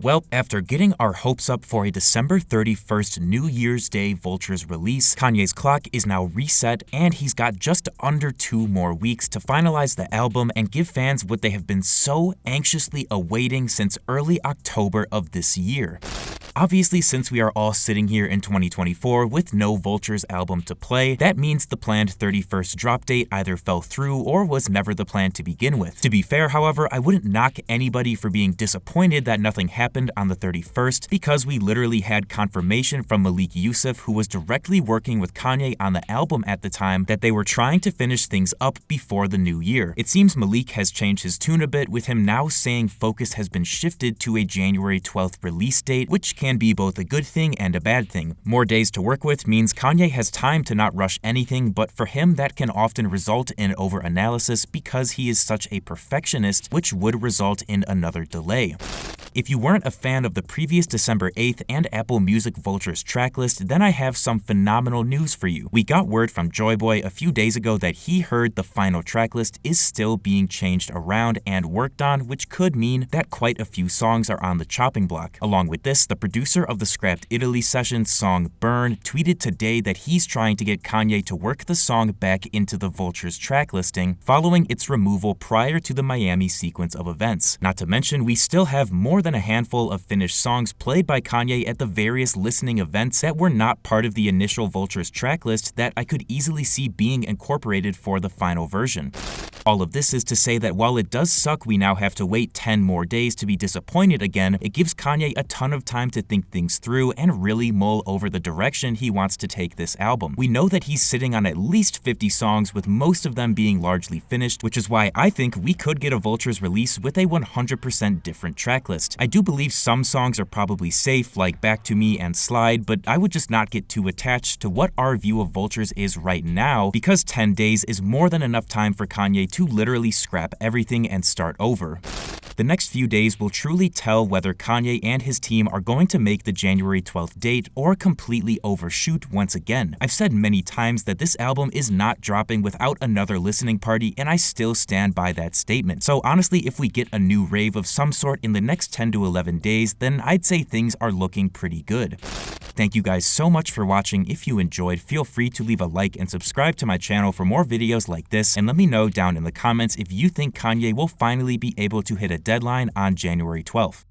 Well, after getting our hopes up for a December 31st New Year's Day Vultures release, Kanye's clock is now reset and he's got just under 2 more weeks to finalize the album and give fans what they have been so anxiously awaiting since early October of this year. Obviously, since we are all sitting here in 2024 with no Vultures album to play, that means the planned 31st drop date either fell through or was never the plan to begin with. To be fair, however, I wouldn't knock anybody for being disappointed that nothing happened on the 31st because we literally had confirmation from Malik Yusuf, who was directly working with Kanye on the album at the time, that they were trying to finish things up before the new year. It seems Malik has changed his tune a bit, with him now saying focus has been shifted to a January 12th release date, which can be both a good thing and a bad thing. More days to work with means Kanye has time to not rush anything, but for him that can often result in over-analysis because he is such a perfectionist, which would result in another delay. If you weren't a fan of the previous December 8th and Apple Music Vultures tracklist, then I have some phenomenal news for you. We got word from Joy Boy a few days ago that he heard the final tracklist is still being changed around and worked on, which could mean that quite a few songs are on the chopping block. Along with this, the producer of the Scrapped Italy session song Burn tweeted today that he's trying to get Kanye to work the song back into the Vultures track listing following its removal prior to the Miami sequence of events. Not to mention, we still have more than a handful of finished songs played by Kanye at the various listening events that were not part of the initial Vultures tracklist that I could easily see being incorporated for the final version. All of this is to say that while it does suck we now have to wait 10 more days to be disappointed again, it gives Kanye a ton of time to think things through and really mull over the direction he wants to take this album. We know that he's sitting on at least 50 songs, with most of them being largely finished, which is why I think we could get a Vultures release with a 100% different tracklist. I do believe some songs are probably safe, like Back to Me and Slide, but I would just not get too attached to what our view of Vultures is right now, because 10 days is more than enough time for Kanye to literally scrap everything and start over. The next few days will truly tell whether Kanye and his team are going to make the January 12th date or completely overshoot once again. I've said many times that this album is not dropping without another listening party, and I still stand by that statement. So honestly, if we get a new rave of some sort in the next 10 to 11 days, then I'd say things are looking pretty good. Thank you guys so much for watching. If you enjoyed, feel free to leave a like and subscribe to my channel for more videos like this, and let me know down in the comments if you think Kanye will finally be able to hit a deadline on January 12th.